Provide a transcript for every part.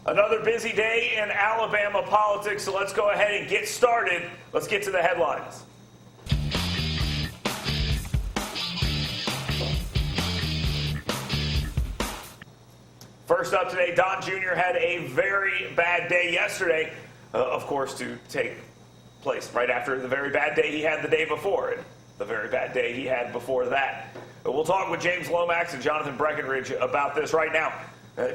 Another busy day in Alabama politics, so let's go ahead and get started. Let's get to the headlines. First up today, Don Jr. had a very bad day yesterday, of course, to take place right after the very bad day he had the day before, and the very bad day he had before that. We'll talk with James Lomax and Jonathan Breckenridge about this right now.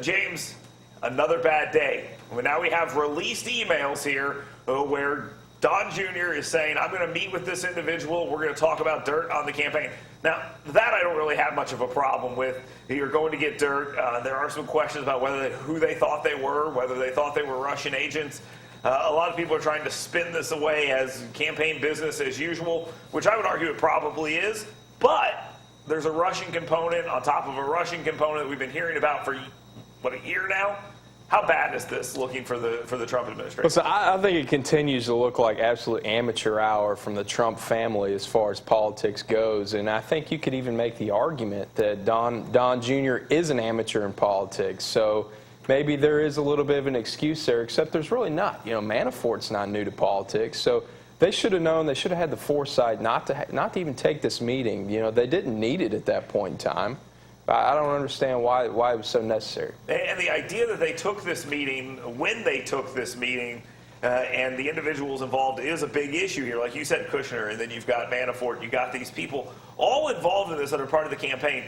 James, another bad day. Well, now we have released emails here where Don Jr. is saying, I'm going to meet with this individual. We're going to talk about dirt on the campaign. Now, that I don't really have much of a problem with. You're going to get dirt. There are some questions about who they thought they were, whether they thought they were Russian agents. A lot of people are trying to spin this away as campaign business as usual, which I would argue it probably is. But there's a Russian component on top of a Russian component that we've been hearing about for, a year now? How bad is this looking for the Trump administration? Listen, I think it continues to look like absolute amateur hour from the Trump family as far as politics goes. And I think you could even make the argument that Don Jr. is an amateur in politics. So maybe there is a little bit of an excuse there, except there's really not. Manafort's not new to politics. So they should have known, they should have had the foresight not to even take this meeting. They didn't need it at that point in time. I don't understand why it was so necessary. And the idea that they took this meeting, when they took this meeting, and the individuals involved is a big issue here. Like you said, Kushner, and then you've got Manafort, you've got these people all involved in this that are part of the campaign.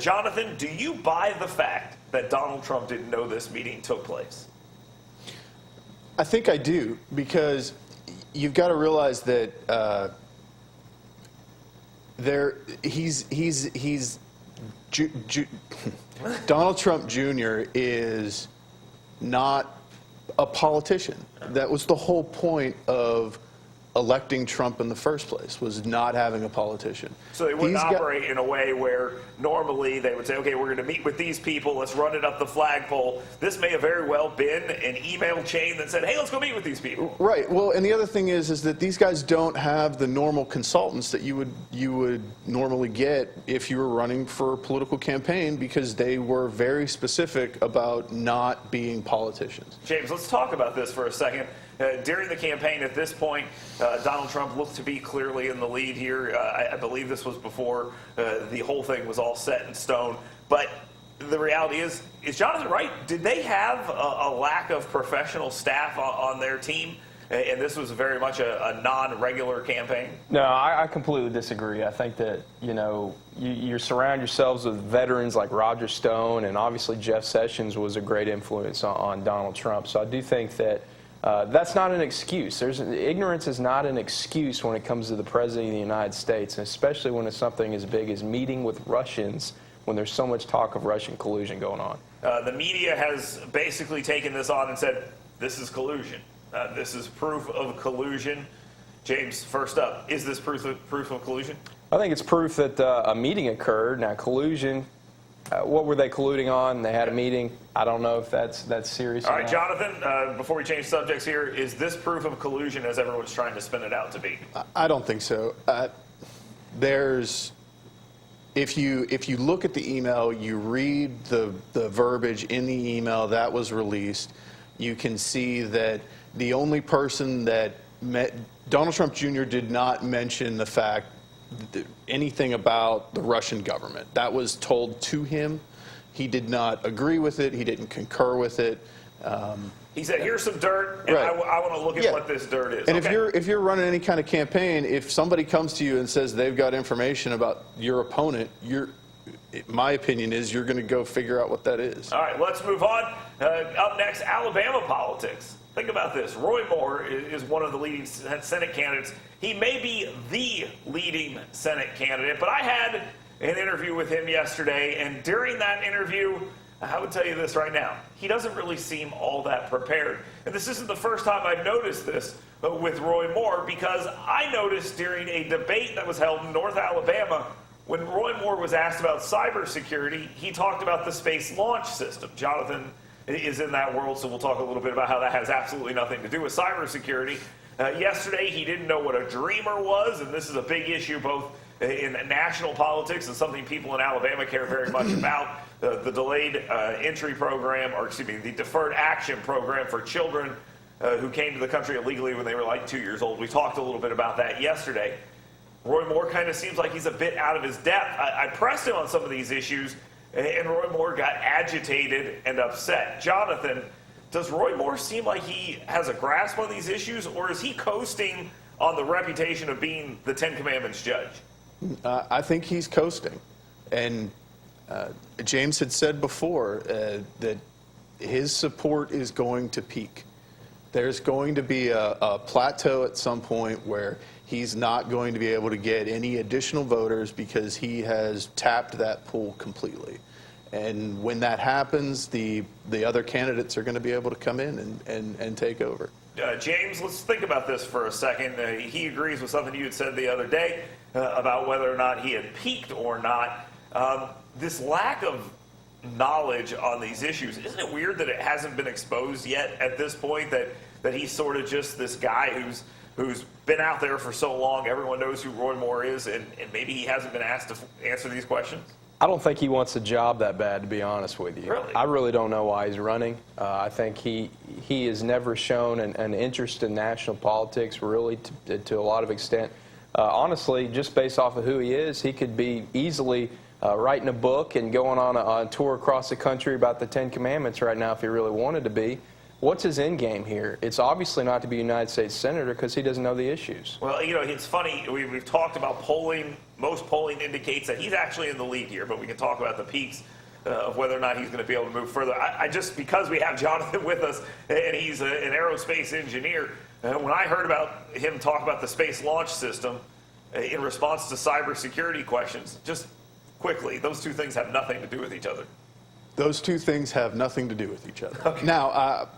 Jonathan, do you buy the fact that Donald Trump didn't know this meeting took place? I think I do, because you've got to realize that Donald Trump Jr. is not a politician. That was the whole point of electing Trump in the first place, was not having a politician. So they wouldn't operate in a way where normally they would say, okay, we're going to meet with these people, let's run it up the flagpole. This may have very well been an email chain that said, hey, let's go meet with these people. Right. Well, and the other thing is that these guys don't have the normal consultants that you would normally get if you were running for a political campaign, because they were very specific about not being politicians. James, let's talk about this for a second. During the campaign at this point, Donald Trump looked to be clearly in the lead here. I believe this was before the whole thing was all set in stone. But the reality is Jonathan right? Did they have a lack of professional staff on their team? And this was very much a non-regular campaign? No, I completely disagree. I think that, you surround yourselves with veterans like Roger Stone, and obviously Jeff Sessions was a great influence on Donald Trump. So I do think that that's not an excuse. Ignorance is not an excuse when it comes to the President of the United States, and especially when it's something as big as meeting with Russians when there's so much talk of Russian collusion going on. The media has basically taken this on and said, this is collusion. This is proof of collusion. James, first up, is this proof of collusion? I think it's proof that a meeting occurred. Now, collusion, what were they colluding on? They had a meeting. I don't know if that's serious. All right, Jonathan, before we change subjects here, is this proof of collusion as everyone's trying to spin it out to be? I don't think so. If you look at the email, you read the verbiage in the email that was released, you can see that the only person that met Donald Trump Jr. did not mention the fact anything about the Russian government. That was told to him. He did not agree with it. He didn't concur with it. He said, here's some dirt, and right. I want to look at what this dirt is. And okay. if you're running any kind of campaign, if somebody comes to you and says they've got information about your opponent, my opinion is you're going to go figure out what that is. All right, let's move on. Up next, Alabama politics. Think about this. Roy Moore is one of the leading Senate candidates. He may be the leading Senate candidate, but I had an interview with him yesterday, and during that interview, I would tell you this right now, he doesn't really seem all that prepared. And this isn't the first time I've noticed this with Roy Moore, because I noticed during a debate that was held in North Alabama, when Roy Moore was asked about cybersecurity, he talked about the Space Launch System. Jonathan is in that world, so we'll talk a little bit about how that has absolutely nothing to do with cybersecurity. Yesterday, he didn't know what a dreamer was, and this is a big issue both in national politics and something people in Alabama care very much about. The delayed entry program, or excuse me, the deferred action program for children who came to the country illegally when they were like 2 years old. We talked a little bit about that yesterday. Roy Moore kind of seems like he's a bit out of his depth. I pressed him on some of these issues, and Roy Moore got agitated and upset. Jonathan, does Roy Moore seem like he has a grasp on these issues, or is he coasting on the reputation of being the Ten Commandments judge? I think he's coasting. And James had said before that his support is going to peak. There's going to be a plateau at some point where he's not going to be able to get any additional voters because he has tapped that pool completely. And when that happens, the other candidates are going to be able to come in and take over. James, let's think about this for a second. He agrees with something you had said the other day about whether or not he had peaked or not. This lack of knowledge on these issues, isn't it weird that it hasn't been exposed yet at this point, that he's sort of just this guy who's been out there for so long, everyone knows who Roy Moore is, and maybe he hasn't been asked to answer these questions? I don't think he wants the job that bad, to be honest with you. Really? I really don't know why he's running. I think he has never shown an interest in national politics, really, to a lot of extent. Honestly, just based off of who he is, he could be easily writing a book and going on a tour across the country about the Ten Commandments right now if he really wanted to be. What's his end game here? It's obviously not to be a United States Senator because he doesn't know the issues. Well, you know, it's funny. We've talked about polling. Most polling indicates that he's actually in the lead here, but we can talk about the peaks of whether or not he's going to be able to move further. I just, because we have Jonathan with us and he's an aerospace engineer, when I heard about him talk about the space launch system in response to cybersecurity questions, just quickly, those two things have nothing to do with each other. Those two things have nothing to do with each other. Okay. Now,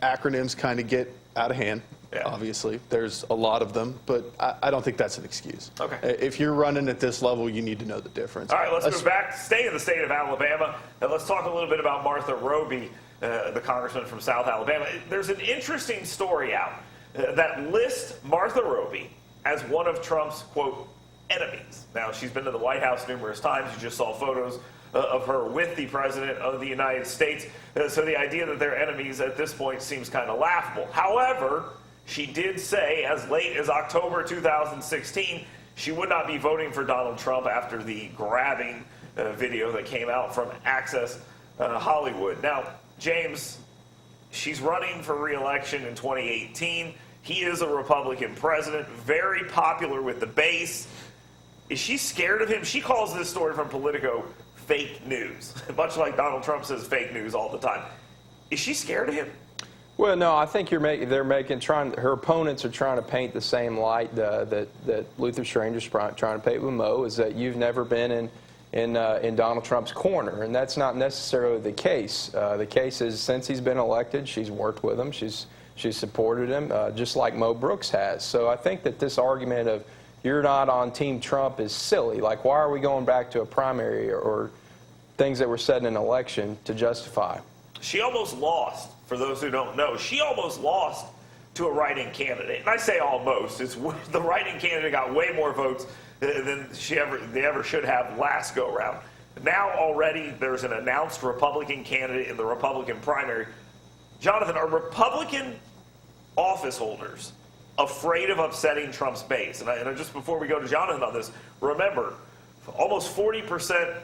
acronyms kind of get out of hand, yeah. Obviously. There's a lot of them, but I don't think that's an excuse. Okay. If you're running at this level, you need to know the difference. All right, let's move back. Stay in the state of Alabama, and let's talk a little bit about Martha Roby, the congressman from South Alabama. There's an interesting story out that lists Martha Roby as one of Trump's, quote, enemies. Now, she's been to the White House numerous times. You just saw photos of her with the President of the United States. So the idea that they're enemies at this point seems kind of laughable. However, she did say as late as October 2016 she would not be voting for Donald Trump after the grabbing video that came out from Access Hollywood. Now, James, she's running for re-election in 2018. He is a Republican president, very popular with the base. Is she scared of him? She calls this story from Politico fake news, much like Donald Trump says fake news all the time. Is she scared of him? Well, no, I think her opponents are trying to paint the same light that Luther Stranger's trying to paint with Mo, is that you've never been in Donald Trump's corner, and that's not necessarily the case. The case is since he's been elected, she's worked with him, she's supported him, just like Mo Brooks has. So I think that this argument of you're not on Team Trump is silly. Like, why are we going back to a primary or things that were said in an election to justify? She almost lost, for those who don't know. She almost lost to a write-in candidate. And I say almost. The write-in candidate got way more votes than they ever should have last go-around. Now already there's an announced Republican candidate in the Republican primary. Jonathan, are Republican office holders afraid of upsetting Trump's base? And just before we go to Jonathan on this, remember, almost 40%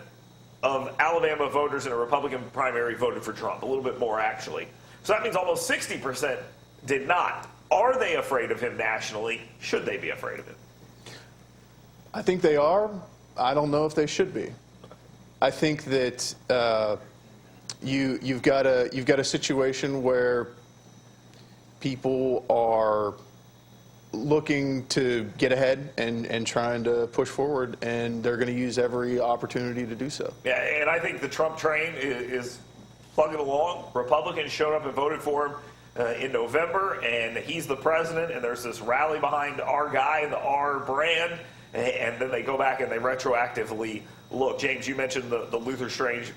of Alabama voters in a Republican primary voted for Trump, a little bit more actually. So that means almost 60% did not. Are they afraid of him nationally? Should they be afraid of him? I think they are. I don't know if they should be. I think that you've got a situation where people are looking to get ahead and trying to push forward, and they're going to use every opportunity to do so. Yeah, and I think the Trump train is plugging along. Republicans showed up and voted for him in November, and he's the president, and there's this rally behind our guy, the R brand, and then they go back and they retroactively look. James, you mentioned the Luther Strange,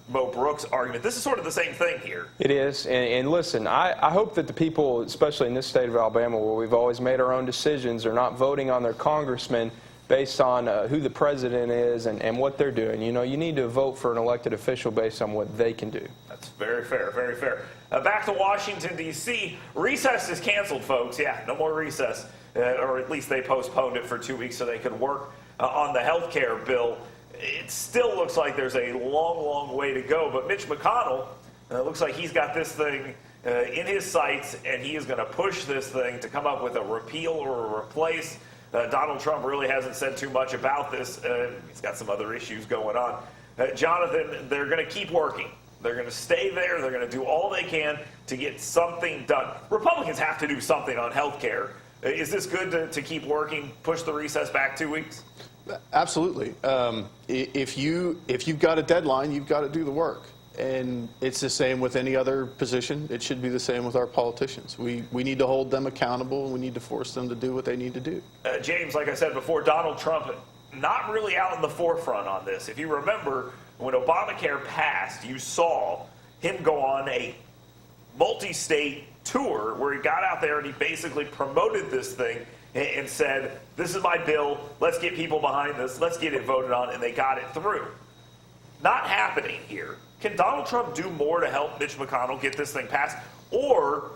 Mo Brooks argument. This is sort of the same thing here. It is. And listen, I hope that the people, especially in this state of Alabama, where we've always made our own decisions, are not voting on their congressmen based on who the president is and what they're doing. You know, you need to vote for an elected official based on what they can do. That's very fair, very fair. Back to Washington, D.C. Recess is canceled, folks. Yeah, no more recess. Or at least they postponed it for 2 weeks so they could work on the health care bill. It still looks like there's a long, long way to go. But Mitch McConnell looks like he's got this thing in his sights, and he is going to push this thing to come up with a repeal or a replace. Donald Trump really hasn't said too much about this. He's got some other issues going on. Jonathan, they're going to keep working. They're going to stay there. They're going to do all they can to get something done. Republicans have to do something on health care. Is this good to keep working, push the recess back 2 weeks? Absolutely. If you've got a deadline, you've got to do the work. And it's the same with any other position. It should be the same with our politicians. We need to hold them accountable, and we need to force them to do what they need to do. James, like I said before, Donald Trump not really out in the forefront on this. If you remember, when Obamacare passed, you saw him go on a multi-state tour where he got out there and he basically promoted this thing and said, this is my bill, let's get people behind this, let's get it voted on, and they got it through. Not happening here. Can Donald Trump do more to help Mitch McConnell get this thing passed? Or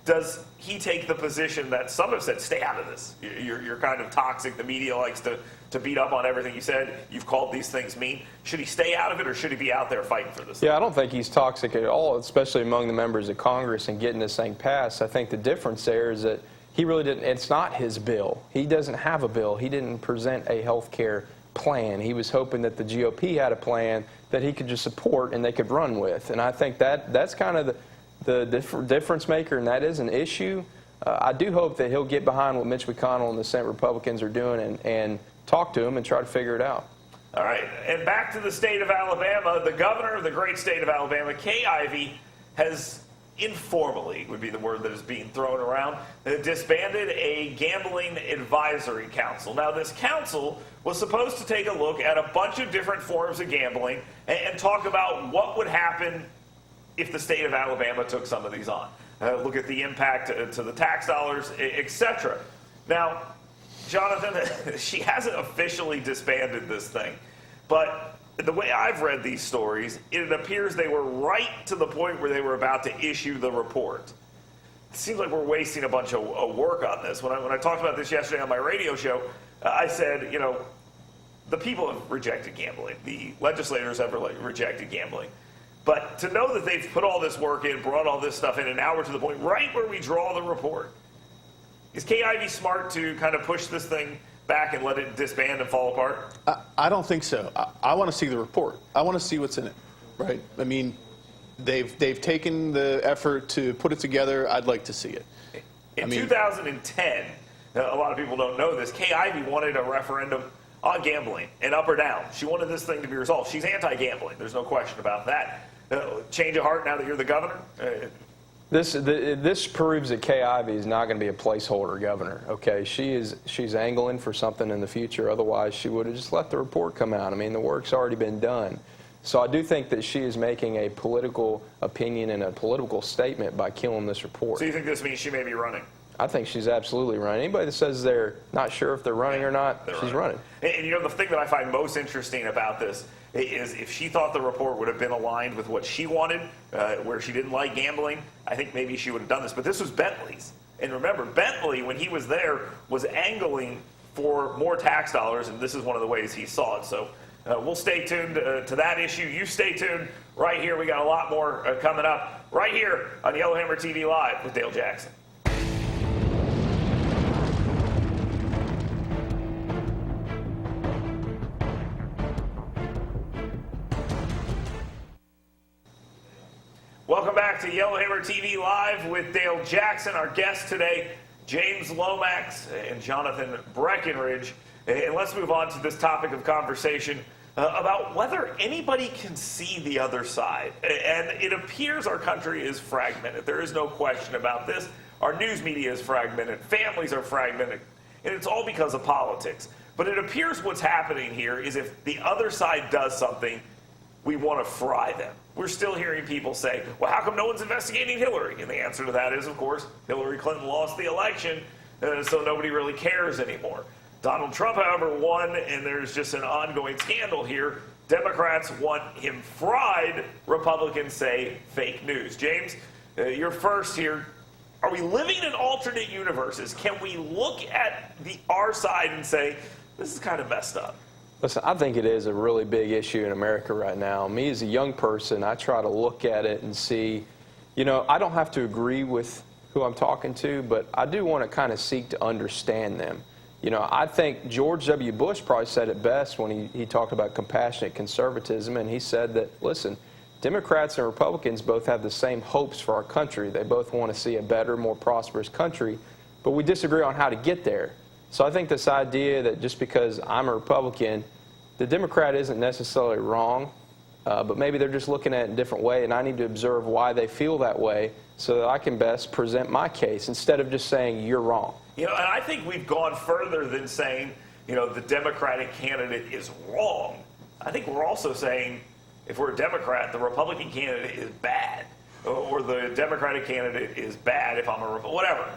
does he take the position that some have said, stay out of this? You're kind of toxic. The media likes to beat up on everything you said. You've called these things mean. Should he stay out of it, or should he be out there fighting for this thing? Yeah, I don't think he's toxic at all, especially among the members of Congress and getting this thing passed. I think the difference there is that he really didn't, it's not his bill. He doesn't have a bill. He didn't present a health care plan. He was hoping that the GOP had a plan that he could just support and they could run with. And I think that's kind of the difference maker, and that is an issue. I do hope that he'll get behind what Mitch McConnell and the Senate Republicans are doing and talk to him and try to figure it out. All right, and back to the state of Alabama. The governor of the great state of Alabama, Kay Ivey, has informally, would be the word that is being thrown around, disbanded a gambling advisory council. Now, this council was supposed to take a look at a bunch of different forms of gambling and talk about what would happen if the state of Alabama took some of these on. Look at the impact to the tax dollars, etc. Now, Jonathan, she hasn't officially disbanded this thing, but the way I've read these stories, it appears they were right to the point where they were about to issue the report. It seems like we're wasting a bunch of work on this. When I talked about this yesterday on my radio show, I said, you know, the people have rejected gambling. The legislators have rejected gambling. But to know that they've put all this work in, brought all this stuff in, and now we're to the point right where we draw the report. Is Kay Ivey smart to kind of push this thing back and let it disband and fall apart? I don't think so. I want to see the report. I want to see what's in it, right? I mean, they've taken the effort to put it together. I'd like to see it. In 2010, a lot of people don't know this, Kay Ivey wanted a referendum on gambling, and up or down. She wanted this thing to be resolved. She's anti-gambling. There's no question about that. Change of heart now that you're the governor? This proves that Kay Ivey is not going to be a placeholder governor. Okay, she's angling for something in the future. Otherwise, she would have just let the report come out. I mean, the work's already been done. So I do think that she is making a political opinion and a political statement by killing this report. So you think this means she may be running? I think she's absolutely running. Anybody that says they're not sure if they're running or not, she's running. And you know, the thing that I find most interesting about this is if she thought the report would have been aligned with what she wanted, where she didn't like gambling, I think maybe she would have done this. But this was Bentley's. And remember, Bentley, when he was there, was angling for more tax dollars, and this is one of the ways he saw it. So we'll stay tuned to that issue. You stay tuned right here. We got a lot more coming up right here on Yellowhammer TV Live with Dale Jackson. Welcome back to Yellowhammer TV Live with Dale Jackson. Our guest today, James Lomax and Jonathan Breckenridge. And let's move on to this topic of conversation about whether anybody can see the other side. And it appears our country is fragmented. There is no question about this. Our news media is fragmented. Families are fragmented. And it's all because of politics. But it appears what's happening here is if the other side does something, we want to fry them. We're still hearing people say, well, how come no one's investigating Hillary? And the answer to that is, of course, Hillary Clinton lost the election, so nobody really cares anymore. Donald Trump, however, won, and there's just an ongoing scandal here. Democrats want him fried. Republicans say fake news. James, you're first here. Are we living in alternate universes? Can we look at our side and say, this is kind of messed up? Listen, I think it is a really big issue in America right now. Me as a young person, I try to look at it and see, I don't have to agree with who I'm talking to, but I do want to kind of seek to understand them. I think George W. Bush probably said it best when he talked about compassionate conservatism, and he said that, listen, Democrats and Republicans both have the same hopes for our country. They both want to see a better, more prosperous country, but we disagree on how to get there. So I think this idea that just because I'm a Republican, the Democrat isn't necessarily wrong, but maybe they're just looking at it in a different way, and I need to observe why they feel that way so that I can best present my case instead of just saying you're wrong. And I think we've gone further than saying, the Democratic candidate is wrong. I think we're also saying, if we're a Democrat, the Republican candidate is bad, or the Democratic candidate is bad if I'm a Republican, whatever.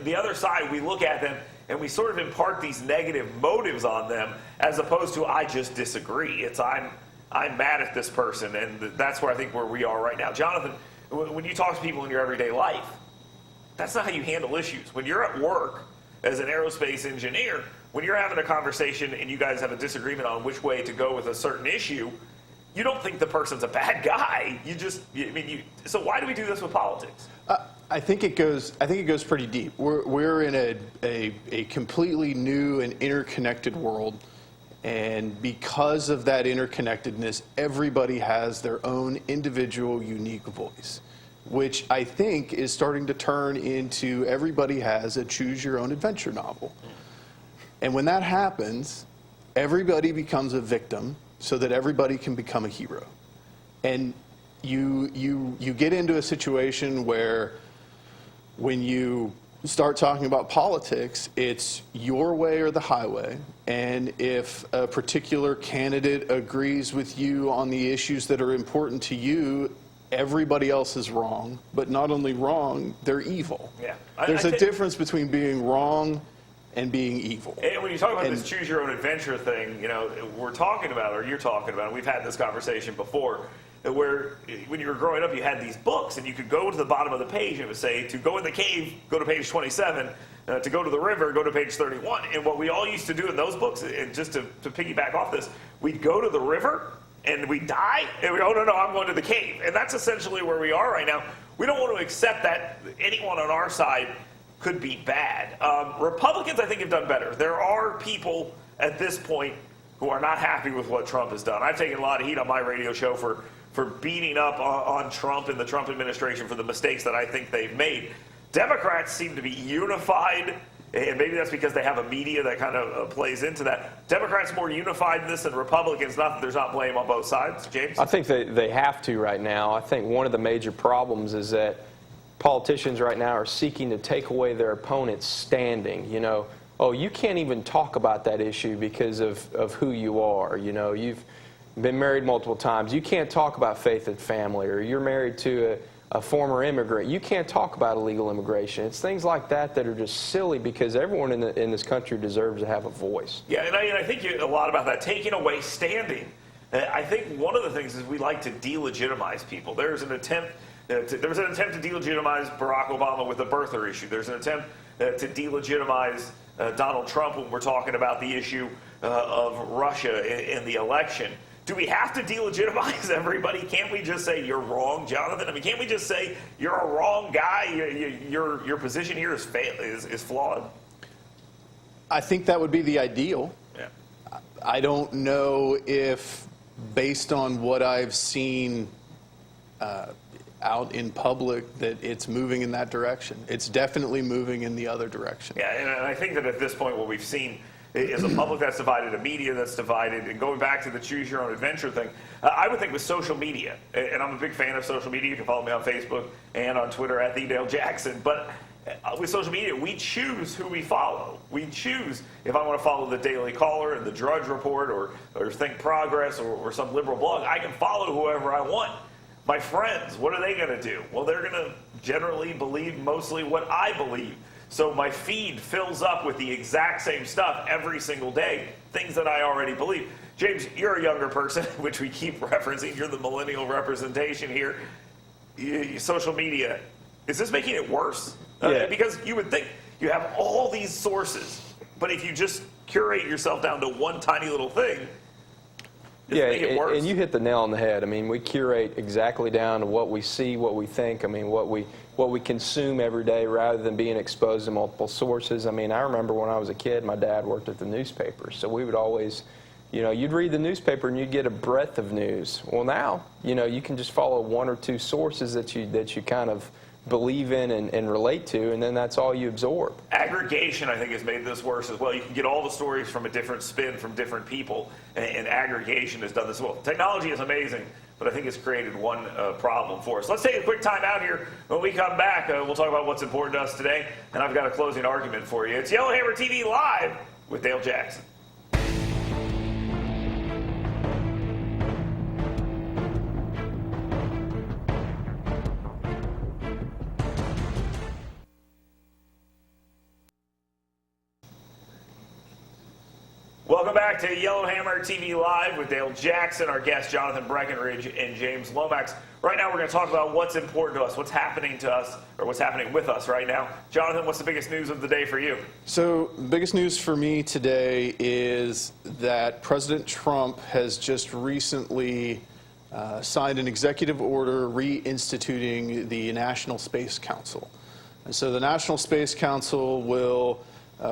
The other side, we look at them and we sort of impart these negative motives on them as opposed to I just disagree. It's I'm mad at this person, and that's where I think where we are right now. Jonathan, when you talk to people in your everyday life, that's not how you handle issues. When you're at work as an aerospace engineer, when you're having a conversation and you guys have a disagreement on which way to go with a certain issue, you don't think the person's a bad guy. So why do we do this with politics? I think it goes pretty deep. We're in a completely new and interconnected world, and because of that interconnectedness, everybody has their own individual, unique voice, which I think is starting to turn into everybody has a choose-your-own-adventure novel. And when that happens, everybody becomes a victim so that everybody can become a hero. And you get into a situation where when you start talking about politics, it's your way or the highway. And if a particular candidate agrees with you on the issues that are important to you, everybody else is wrong. But not only wrong, they're evil. Yeah. There's a difference between being wrong and being evil. And when you talk about this choose-your-own-adventure thing, we're talking about, or you're talking about, and we've had this conversation before, where when you were growing up, you had these books, and you could go to the bottom of the page, and it would say, to go in the cave, go to page 27, to go to the river, go to page 31. And what we all used to do in those books, and just to piggyback off this, we'd go to the river, and we'd die, and we go, oh, no, I'm going to the cave. And that's essentially where we are right now. We don't want to accept that anyone on our side could be bad. Republicans, I think, have done better. There are people at this point who are not happy with what Trump has done. I've taken a lot of heat on my radio show for beating up on Trump and the Trump administration for the mistakes that I think they've made. Democrats seem to be unified, and maybe that's because they have a media that kind of plays into that. Democrats more unified in this than Republicans. Not that there's not blame on both sides. James? I think they have to right now. I think one of the major problems is that politicians right now are seeking to take away their opponent's standing. You can't even talk about that issue because of who you are. You've been married multiple times. You can't talk about faith and family, or you're married to a former immigrant. You can't talk about illegal immigration. It's things like that that are just silly because everyone in this country deserves to have a voice. Yeah, and I think a lot about that, taking away standing. I think one of the things is we like to delegitimize people. There was an attempt to delegitimize Barack Obama with the birther issue. There's an attempt to delegitimize Donald Trump when we're talking about the issue of Russia in the election. Do we have to delegitimize everybody? Can't we just say you're wrong, Jonathan? Can't we just say you're a wrong guy? Your position here is flawed. I think that would be the ideal. Yeah. I don't know if, based on what I've seen out in public, that it's moving in that direction. It's definitely moving in the other direction. Yeah, and I think that at this point what we've seen is a public that's divided, a media that's divided, and going back to the choose-your-own-adventure thing, I would think with social media, and I'm a big fan of social media. You can follow me on Facebook and on Twitter at @TheDaleJackson, but with social media, we choose who we follow. We choose if I want to follow the Daily Caller and the Drudge Report or Think Progress or some liberal blog. I can follow whoever I want. My friends, what are they going to do? Well, they're going to generally believe mostly what I believe. So my feed fills up with the exact same stuff every single day, things that I already believe. James, you're a younger person, which we keep referencing. You're the millennial representation here. Social media, is this making it worse? Yeah. Because you would think you have all these sources, but if you just curate yourself down to one tiny little thing, and you hit the nail on the head. I mean, we curate exactly down to what we see, what we think. I mean, what we consume every day, rather than being exposed to multiple sources. I mean, I remember when I was a kid, my dad worked at the newspaper, so we would always, you'd read the newspaper and you'd get a breadth of news. Well, now, you can just follow one or two sources that you kind of believe in and relate to, and then that's all you absorb. Aggregation, I think, has made this worse as well. You can get all the stories from a different spin from different people, and aggregation has done this as well. Technology is amazing, but I think it's created one problem for us. Let's take a quick time out here. When we come back, we'll talk about what's important to us today, and I've got a closing argument for you. It's Yellowhammer TV Live with Dale Jackson. Welcome back to Yellowhammer TV Live with Dale Jackson, our guests Jonathan Breckenridge and James Lomax. Right now we're going to talk about what's important to us, what's happening to us, or what's happening with us right now. Jonathan, what's the biggest news of the day for you? So the biggest news for me today is that President Trump has just recently signed an executive order reinstituting the National Space Council. And so the National Space Council will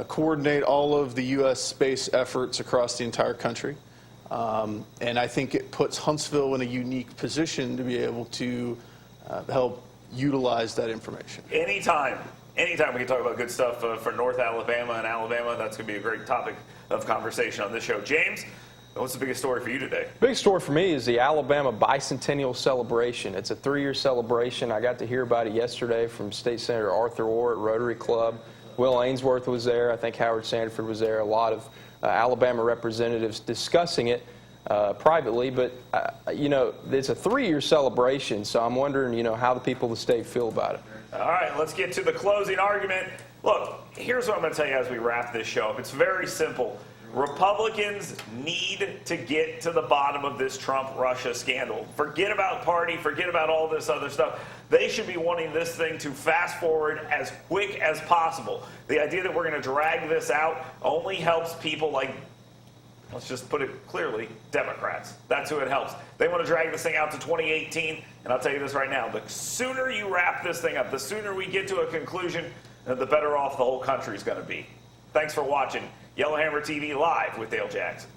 coordinate all of the U.S. space efforts across the entire country. And I think it puts Huntsville in a unique position to be able to help utilize that information. Anytime we can talk about good stuff for North Alabama and Alabama, that's going to be a great topic of conversation on this show. James, what's the biggest story for you today? Big story for me is the Alabama Bicentennial Celebration. It's a 3-year celebration. I got to hear about it yesterday from State Senator Arthur Orr at Rotary Club. Will Ainsworth was there. I think Howard Sanford was there. A lot of Alabama representatives discussing it privately. But, it's a 3-year celebration, so I'm wondering, how the people of the state feel about it. All right, let's get to the closing argument. Look, here's what I'm going to tell you as we wrap this show up. It's very simple. Republicans need to get to the bottom of this Trump-Russia scandal. Forget about party, forget about all this other stuff. They should be wanting this thing to fast forward as quick as possible. The idea that we're going to drag this out only helps people like, let's just put it clearly, Democrats. That's who it helps. They want to drag this thing out to 2018, and I'll tell you this right now. The sooner you wrap this thing up, the sooner we get to a conclusion, the better off the whole country is going to be. Thanks for watching Yellowhammer TV Live with Dale Jackson.